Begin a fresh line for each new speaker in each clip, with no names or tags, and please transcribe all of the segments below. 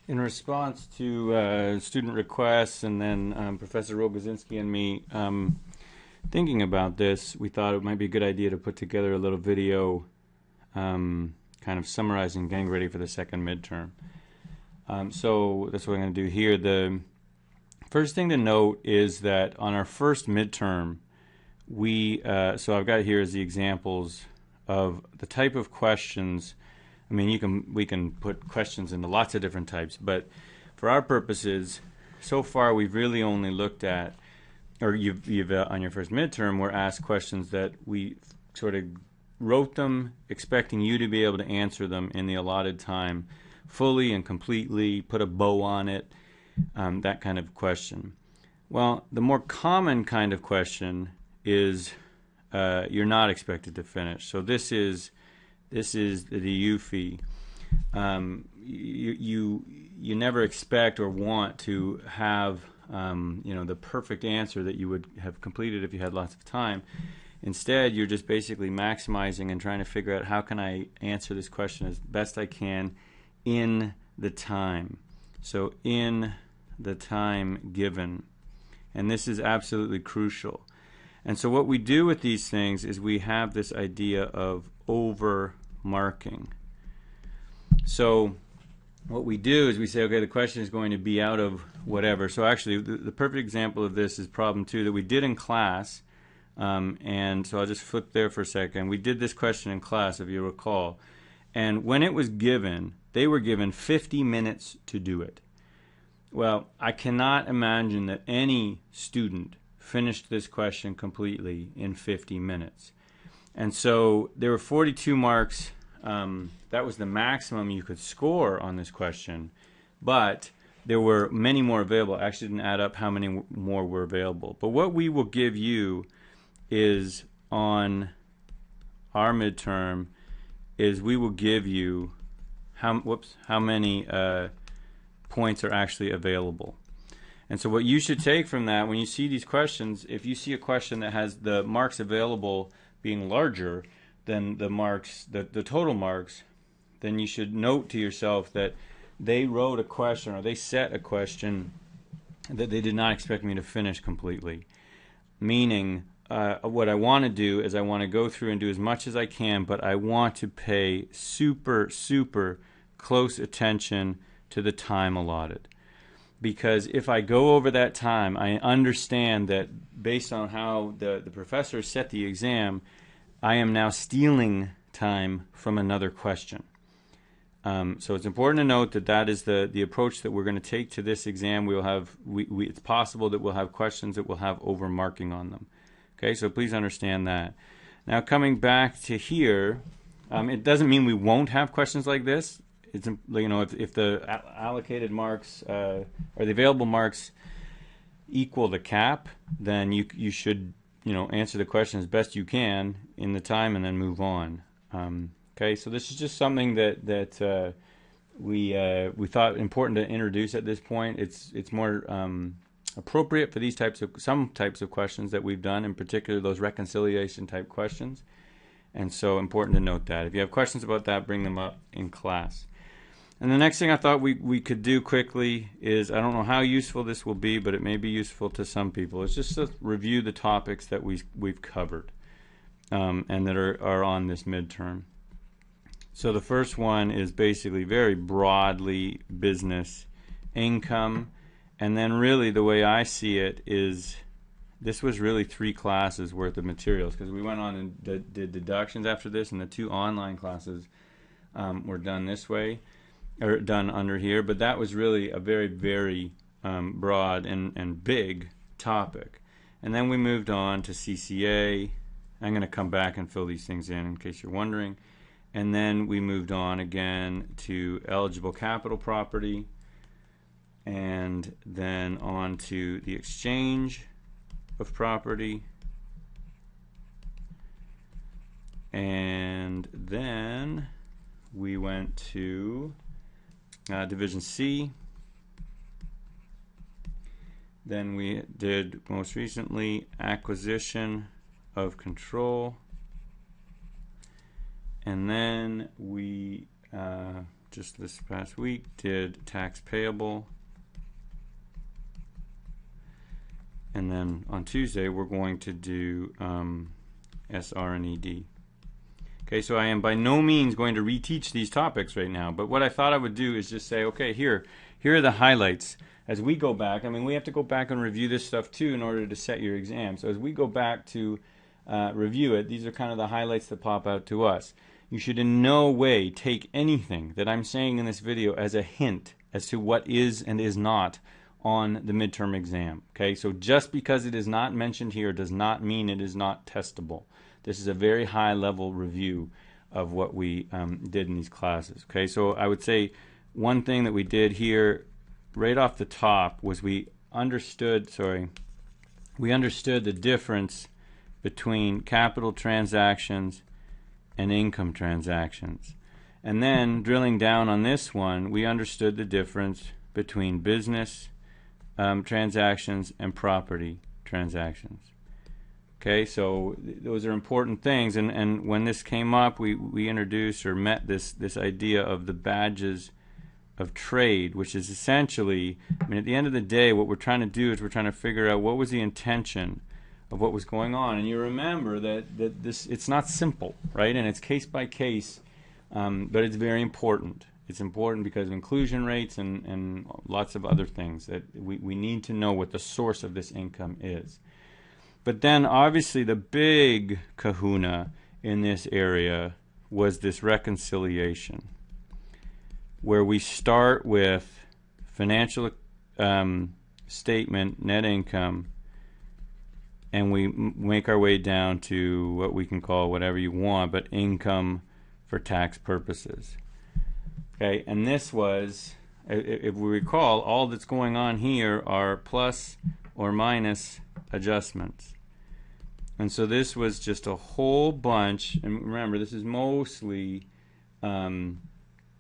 In response to student requests and then Professor Rogozinski and me thinking about this, we thought it might be a good idea to put together a little video kind of summarizing getting ready for the second midterm. So that's what I'm going to do here. The first thing to note is that on our first midterm, so I've got here is the examples of the type of questions. I mean, we can put questions into lots of different types, but for our purposes, so far we've really only looked at, or you've on your first midterm, we're asked questions that we sort of wrote them expecting you to be able to answer them in the allotted time, fully and completely, put a bow on it, that kind of question. Well, the more common kind of question is you're not expected to finish. So this is the UFI. You never expect or want to have the perfect answer that you would have completed if you had lots of time. Instead, you're just basically maximizing and trying to figure out how can I answer this question as best I can in the time. So in the time given. And this is absolutely crucial. And so what we do with these things is we have this idea of over-marking. So what we do is we say, okay, the question is going to be out of whatever. So actually, the perfect example of this is problem 2 that we did in class. And so I'll just flip there for a second. We did this question in class, if you recall. And when it was given, they were given 50 minutes to do it. Well, I cannot imagine that any student finished this question completely in 50 minutes. And so there were 42 marks. That was the maximum you could score on this question. But there were many more available. I actually didn't add up how many more were available. But what we will give you is on our midterm is we will give you how many points are actually available. And so what you should take from that, when you see these questions, if you see a question that has the marks available being larger than the marks, the total marks, then you should note to yourself that they wrote a question or they set a question that they did not expect me to finish completely. Meaning, what I want to do is I want to go through and do as much as I can, but I want to pay super, super close attention to the time allotted. Because if I go over that time, I understand that based on how the professor set the exam, I am now stealing time from another question. So it's important to note that that is the approach that we're going to take to this exam. It's possible that we'll have questions that will have over-marking on them. Okay, so please understand that. Now coming back to here, it doesn't mean we won't have questions like this. It's, if the allocated marks or the available marks equal the cap, then you should answer the question as best you can in the time and then move on. Okay, so this is just something that we thought important to introduce at this point. It's more appropriate for some types of questions that we've done, in particular those reconciliation type questions. And so important to note that. If you have questions about that, bring them up in class. And the next thing I thought we could do quickly is, I don't know how useful this will be, but it may be useful to some people. It's just to review the topics that we've covered and that are on this midterm. So the first one is basically very broadly business income. And then really the way I see it is this was really 3 classes worth of materials, because we went on and did deductions after this, and the 2 online classes were done this way, or done under here. But that was really a very, very broad and big topic. And then we moved on to CCA. I'm going to come back and fill these things in case you're wondering. And then we moved on again to eligible capital property, and then on to the exchange of property, and then we went to Division C. Then we did most recently acquisition of control, and then we just this past week, did tax payable. And then on Tuesday, we're going to do SR and ED. Okay, so I am by no means going to reteach these topics right now, but what I thought I would do is just say, okay, here are the highlights. As we go back, I mean, we have to go back and review this stuff too in order to set your exam. So as we go back to review it, these are kind of the highlights that pop out to us. You should in no way take anything that I'm saying in this video as a hint as to what is and is not on the midterm exam. Okay, so just because it is not mentioned here does not mean it is not testable. This is a very high level review of what we did in these classes. Okay, so I would say one thing that we did here right off the top was we understood the difference between capital transactions and income transactions. And then drilling down on this one, we understood the difference between business transactions and property transactions. Okay, so those are important things, and when this came up, we introduced or met this idea of the badges of trade, which is essentially, I mean, at the end of the day, what we're trying to do is we're trying to figure out what was the intention of what was going on. And you remember that this, it's not simple, right? And it's case by case, but it's very important. It's important because of inclusion rates and lots of other things that we need to know what the source of this income is. But then obviously the big kahuna in this area was this reconciliation, where we start with financial statement, net income, and we make our way down to what we can call whatever you want, but income for tax purposes. Okay, and this was, if we recall, all that's going on here are plus or minus adjustments. And so this was just a whole bunch, and remember, this is mostly what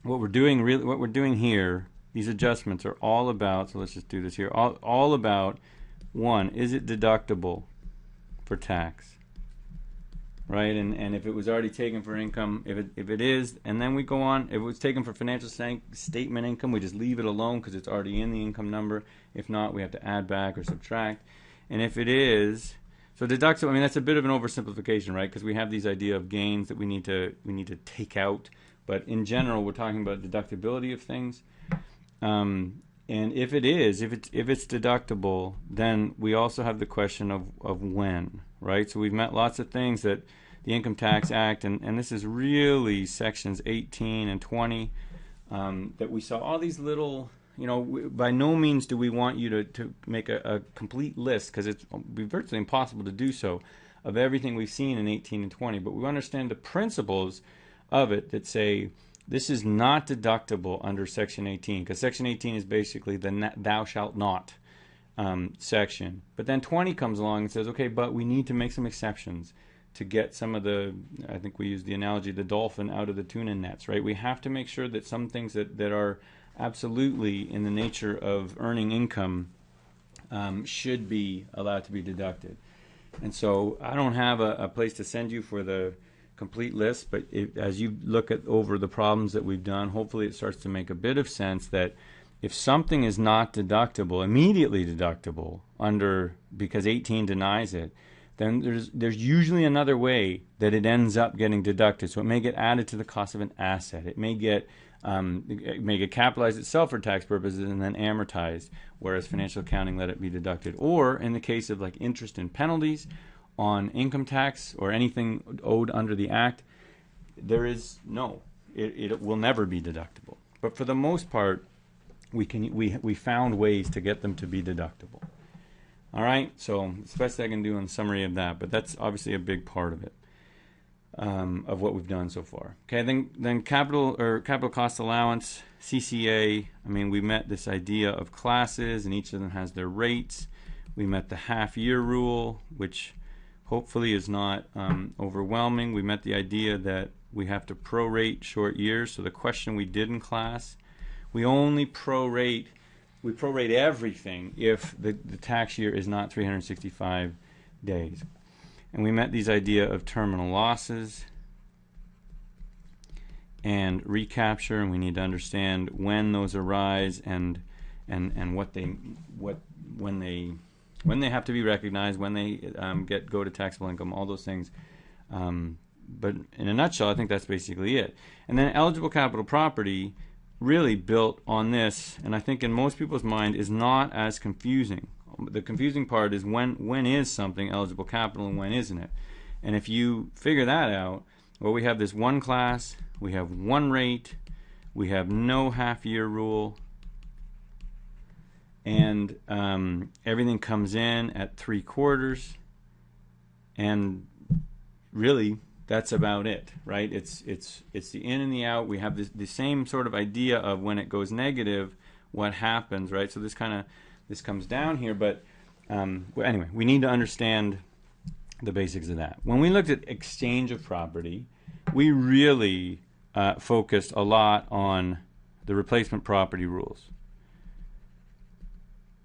we're doing here. These adjustments are all about, so let's just do this here, all about, one, is it deductible for tax? Right, and if it was already taken for income, if it is, and then we go on, if it was taken for financial statement income, we just leave it alone because it's already in the income number. If not, we have to add back or subtract. And if it is, so deductible, I mean, that's a bit of an oversimplification, right? Because we have these idea of gains that we need to take out, but in general, we're talking about deductibility of things. And if it is, if it's deductible, then we also have the question of when, right? So we've met lots of things that the Income Tax Act, and this is really sections 18 and 20, that we saw all these little, you know, by no means do we want you to make a complete list, because it would be virtually impossible to do so, of everything we've seen in 18 and 20, but we understand the principles of it that say, this is not deductible under Section 18, because Section 18 is basically the thou shalt not section. But then 20 comes along and says, okay, but we need to make some exceptions to get some of the, I think we use the analogy, the dolphin out of the tuna nets, right? We have to make sure that some things that are absolutely in the nature of earning income should be allowed to be deducted. And so I don't have a place to send you for the complete list, but as you look at over the problems that we've done, hopefully it starts to make a bit of sense that if something is not deductible, immediately deductible because 18 denies it, then there's usually another way that it ends up getting deducted. So it may get added to the cost of an asset. It may get capitalized itself for tax purposes and then amortized, whereas financial accounting let it be deducted. Or in the case of like interest and penalties on income tax or anything owed under the Act, it will never be deductible. But for the most part, we found ways to get them to be deductible. All right, so it's the best I can do in summary of that, but that's obviously a big part of it, of what we've done so far. Okay, then capital cost allowance, CCA. I mean, we met this idea of classes, and each of them has their rates. We met the half-year rule, which hopefully is not overwhelming. We met the idea that we have to prorate short years. So the question we did in class, we only prorate everything if the tax year is not 365 days. And we met these idea of terminal losses. and recapture, and we need to understand when those arise and what they when they have to be recognized, when they go to taxable income, all those things. But in a nutshell, I think that's basically it. And then eligible capital property really built on this, and I think in most people's mind is not as confusing. The confusing part is when is something eligible capital and when isn't it? And if you figure that out, well, we have this one class, we have one rate, we have no half-year rule, and everything comes in at 3/4, and really that's about it, right? It's the in and the out. We have the same sort of idea of when it goes negative, what happens, right? So this comes down here, but anyway, we need to understand the basics of that. When we looked at exchange of property, we really focused a lot on the replacement property rules.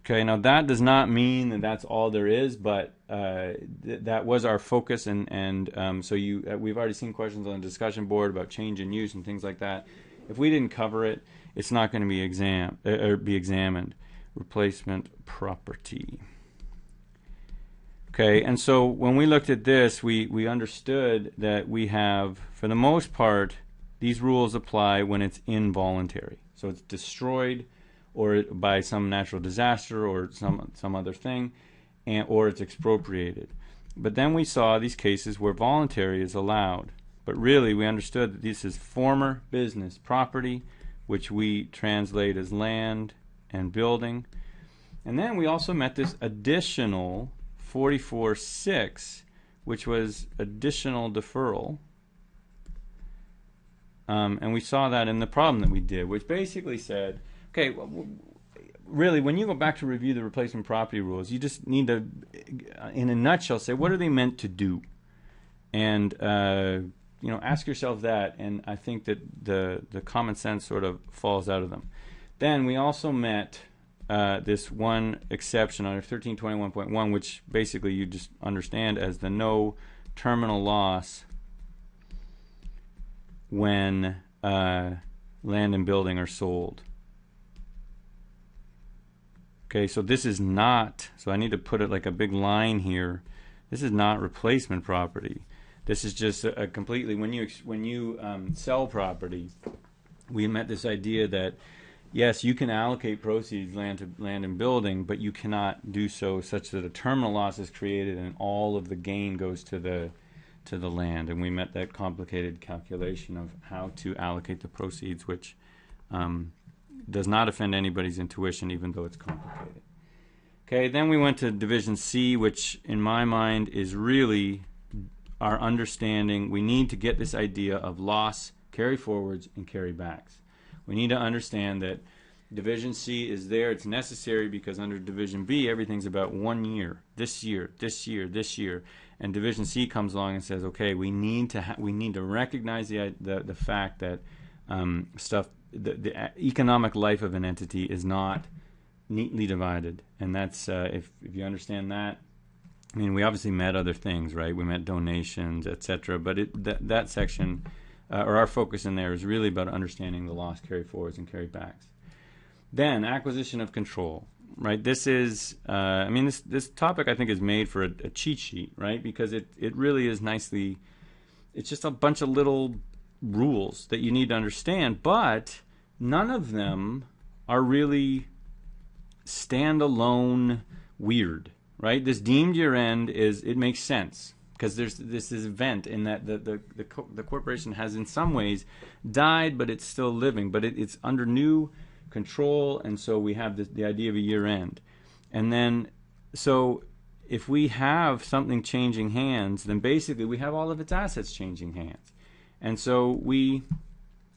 Okay, now that does not mean that that's all there is, but that was our focus, and so we've already seen questions on the discussion board about change in use and things like that. If we didn't cover it, it's not going to be examined. Replacement property. Okay, and so when we looked at this, we understood that we have, for the most part, these rules apply when it's involuntary. So it's destroyed or by some natural disaster or some other thing, or it's expropriated. But then we saw these cases where voluntary is allowed. But really, we understood that this is former business property, which we translate as land and building. And then we also met this additional 44.6, which was additional deferral. And we saw that in the problem that we did, which basically said, okay, really, when you go back to review the replacement property rules, you just need to, in a nutshell, say, what are they meant to do? And, ask yourself that, and I think that the common sense sort of falls out of them. Then we also met this one exception under 1321.1, which basically you just understand as the no terminal loss when land and building are sold. Okay, so this is not, so I need to put it like a big line here. This is not replacement property. This is just a completely, when you sell property, we met this idea that yes, you can allocate proceeds land and building, but you cannot do so such that a terminal loss is created and all of the gain goes to the land. And we met that complicated calculation of how to allocate the proceeds, which does not offend anybody's intuition, even though it's complicated. Okay, then we went to Division C, which in my mind is really our understanding. We need to get this idea of loss, carry forwards, and carry backs. We need to understand that Division C is there. It's necessary because under Division B, everything's about 1 year, this year, this year, this year. And Division C comes along and says, okay, we need to recognize the fact that the economic life of an entity is not neatly divided. And that's if you understand that. I mean, we obviously met other things, right? We met donations, etc. But that section, or our focus in there, is really about understanding the loss, carry forwards, and carry backs. Then acquisition of control, right? This is, this topic I think is made for a cheat sheet, right? Because it really is nicely, it's just a bunch of little rules that you need to understand, but none of them are really standalone weird, right? This deemed year end it makes sense because there's this event in that the corporation has in some ways died, but it's still living, but it's under new control, and so we have the idea of a year end. And then so if we have something changing hands, then basically we have all of its assets changing hands. And so we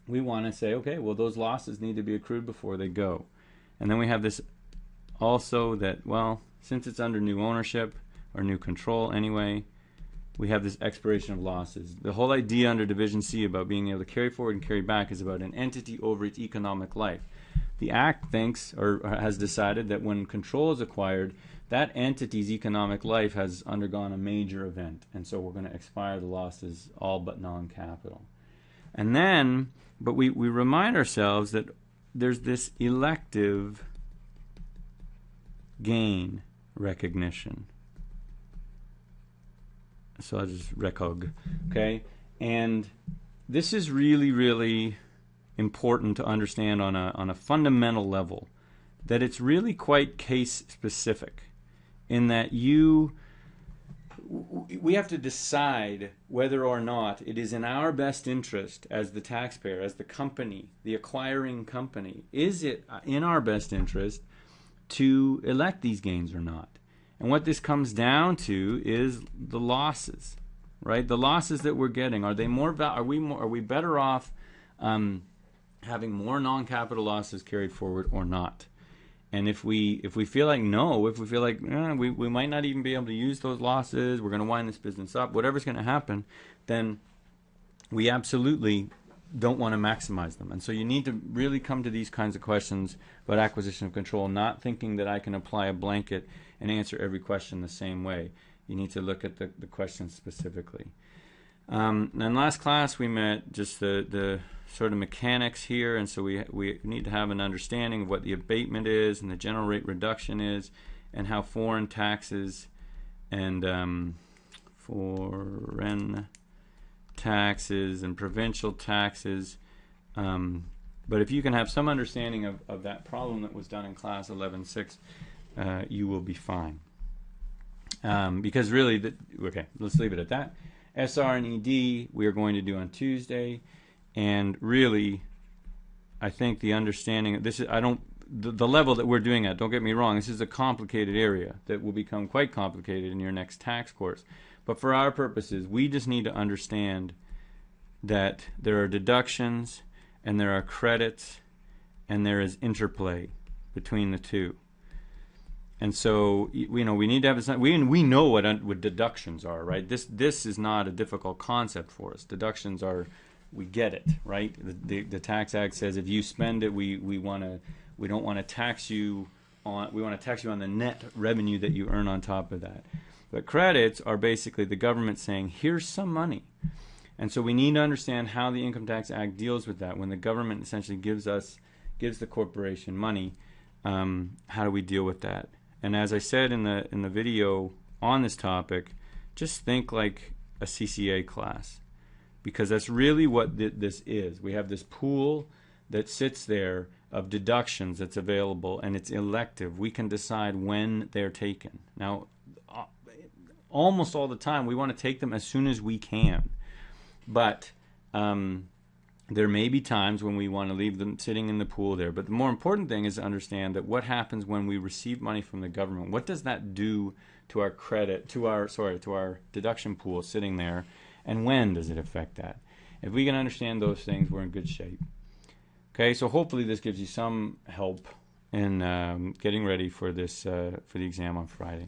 want to say, okay, well, those losses need to be accrued before they go. And then we have this also that, well, since it's under new ownership or new control anyway, we have this expiration of losses. The whole idea under Division C about being able to carry forward and carry back is about an entity over its economic life. The Act thinks or has decided that when control is acquired, that entity's economic life has undergone a major event, and so we're going to expire the losses all but non-capital. And then, but we remind ourselves that there's this elective gain recognition. So I'll just recog, okay? And this is really, really important to understand on a fundamental level, that it's really quite case specific, in that we have to decide whether or not it is in our best interest as the taxpayer, as the company, the acquiring company, is it in our best interest to elect these gains or not? And what this comes down to is the losses, right? The losses that we're getting, are we better off having more non-capital losses carried forward or not? And if we feel like no, if we feel like we might not even be able to use those losses, we're going to wind this business up, whatever's going to happen, then we absolutely don't want to maximize them. And so you need to really come to these kinds of questions about acquisition of control, not thinking that I can apply a blanket and answer every question the same way. You need to look at the question specifically. And last class we met just the sort of mechanics here, and so we need to have an understanding of what the abatement is and the general rate reduction is, and how foreign taxes and provincial taxes. But if you can have some understanding of that problem that was done in class 11.6, you will be fine. Because really, okay, let's leave it at that. SR and ED we are going to do on Tuesday, and really, I think the understanding of this is the level that we're doing at. Don't get me wrong. This is a complicated area that will become quite complicated in your next tax course. But for our purposes, we just need to understand that there are deductions and there are credits and there is interplay between the two. And so, we need to have we know what deductions are, right? This is not a difficult concept for us. Deductions are, we get it, right? The Tax Act says if you spend it, we don't want to tax you on. We want to tax you on the net revenue that you earn on top of that. But credits are basically the government saying, here's some money. And so we need to understand how the Income Tax Act deals with that. When the government essentially gives the corporation money, how do we deal with that? And as I said in the video on this topic, just think like a CCA class, because that's really what this is. We have this pool that sits there of deductions that's available, and it's elective. We can decide when they're taken. Now, almost all the time, we want to take them as soon as we can. But there may be times when we want to leave them sitting in the pool there. But the more important thing is to understand that what happens when we receive money from the government. What does that do to our credit, to our deduction pool sitting there, and when does it affect that? If we can understand those things, we're in good shape. Okay, so hopefully this gives you some help in getting ready for this for the exam on Friday.